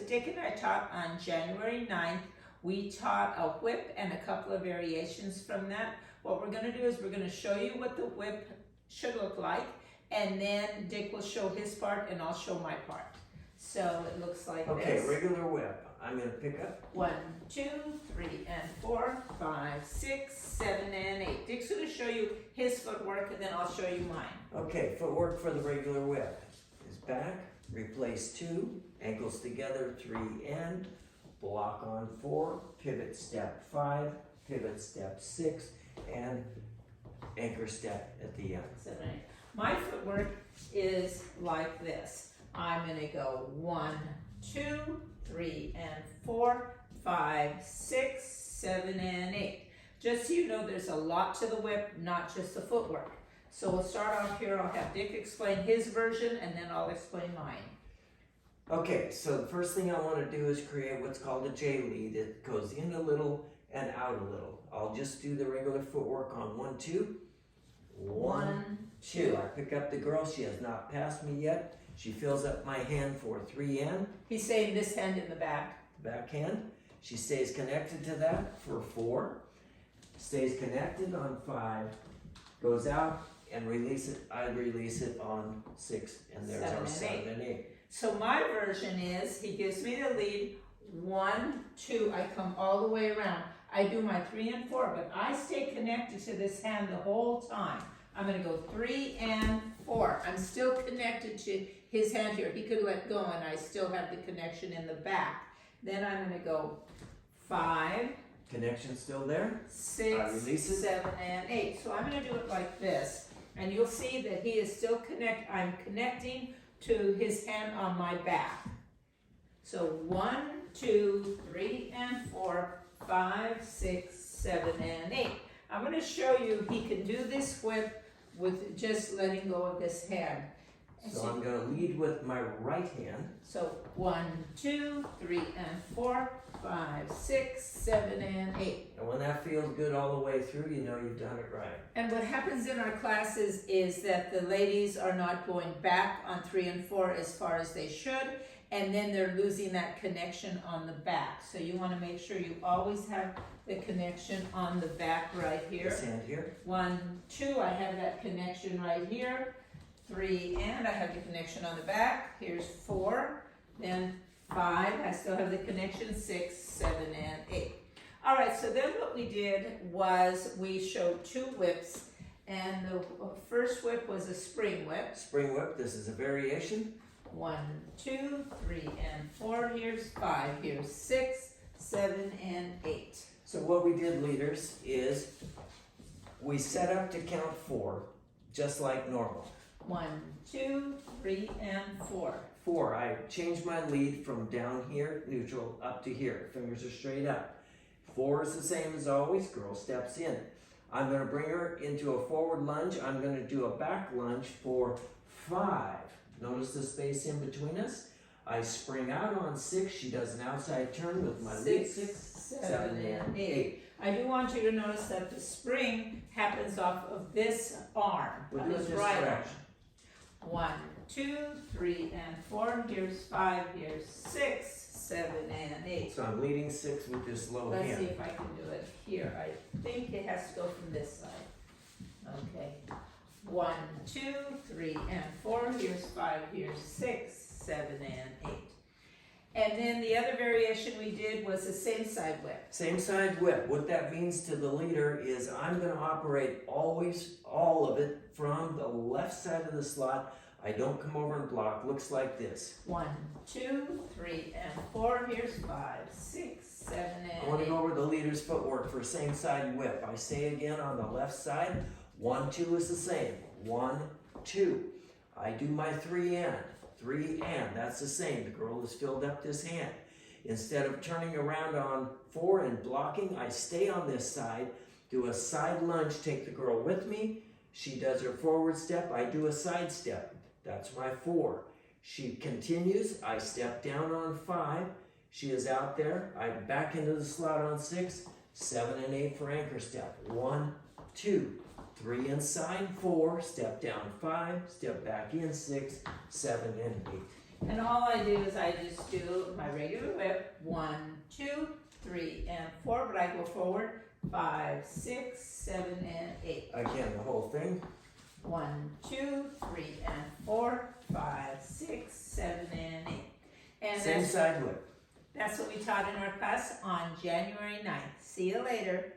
Dick and I taught on January 9th. We taught a whip and a couple of variations from that. What we're going to do is we're going to show you what the whip should look like, and then Dick will show his part and I'll show my part. So it looks like okay, this. regular whip. I'm going to pick up 1, 2, 3, and 4, 5, 6, 7, and 8. Dick's going to show you his footwork and then I'll show you mine. Okay, footwork for the regular whip is back, replace 2, ankles together 3 and, block on 4, pivot step 5, pivot step 6, and anchor step at the end. 7, 8. My footwork is like this. I'm going to go 1, 2, 3, and 4, 5, 6, 7, and 8. Just so you know, there's a lot to the whip, not just the footwork. So we'll start off here. I'll have Dick explain his version and then I'll explain mine. Okay, so the first thing I want to do is create what's called a J lead. It goes in a little and out a little. I'll just do the regular footwork on 1, 2. 1, 2. I pick up the girl. She has not passed me yet. She fills up my hand for 3 and. He's saying this hand in the back. Back hand. She stays connected to that for 4. Stays connected on 5. Goes out and release it. I release it on 6. And there's 7 our and 7 8. and 8. So my version is, he gives me the lead, 1, 2, I come all the way around. I do my 3 and 4, but I stay connected to this hand the whole time. I'm going to go 3 and 4. I'm still connected to his hand here. He could let go and I still have the connection in the back. Then I'm going to go 5. Connection still there. 6, release it. 7, and 8. So I'm going to do it like this. And you'll see that he is still I'm connecting to his hand on my back. So 1, 2, 3, and 4, 5, 6, 7, and 8. I'm going to show you he can do this whip with just letting go of this hand. So I'm going to lead with my right hand. So 1, 2, 3, and 4, 5, 6, 7, and 8. And when that feels good all the way through, you know you've done it right. And what happens in our classes is that the ladies are not going back on 3 and 4 as far as they should, and then they're losing that connection on the back. So you want to make sure you always have the connection on the back right here. This hand here. 1, 2, I have that connection right here. 3, and I have the connection on the back. Here's 4, then 5, I still have the connection, 6, 7, and 8. All right, so then what we did was we showed 2 whips, and the first whip was a spring whip. Spring whip, this is a variation. 1, 2, 3, and 4, here's 5, here's 6, 7, and 8. So what we did, leaders, is we set up to count 4, just like normal. 1, 2, 3, and 4. 4, I change my lead from down here, neutral, up to here. Fingers are straight up. 4 is the same as always. Girl steps in. I'm going to bring her into a forward lunge. I'm going to do a back lunge for 5. Notice the space in between us. I spring out on 6. She does an outside turn with my lead. 6, 7, and 8. I do want you to notice that the spring happens off of this arm, on this right arm. 1, 2, 3, and 4. Here's 5. Here's 6, 7, and 8. So I'm leading 6 with this low Let's hand. see if I can do it here. I think it has to go from this side. Okay. 1, 2, 3, and 4. Here's 5. Here's 6, 7, and 8. And then the other variation we did was the same side whip. Same side whip. What that means to the leader is I'm going to operate always all of it from the left side of the slot. I don't come over and block. Looks like this. 1, 2, 3, and 4. Here's 5, 6, 7, and 8. I want to go over the leader's footwork for same side whip. I say again on the left side, 1, 2 is the same. 1, 2. I do my 3 and. 3 and. That's the same. The girl has filled up this hand. Instead of turning around on 4 and blocking, I stay on this side, do a side lunge, take the girl with me. She does her forward step. I do a side step. That's my 4. She continues. I step down on 5. She is out there. I back into the slot on 6, 7, and 8 for anchor step. 1, 2, 3 inside, 4, step down 5, step back in 6, 7, and 8. And all I do is I just do my regular whip, 1, 2, 3, and 4, but I go forward 5, 6, 7, and 8. Again, the whole thing. 1, 2, 3, and 4, 5, 6, 7, and 8. And Same side whip. that's what we taught in our class on January 9th. See you later.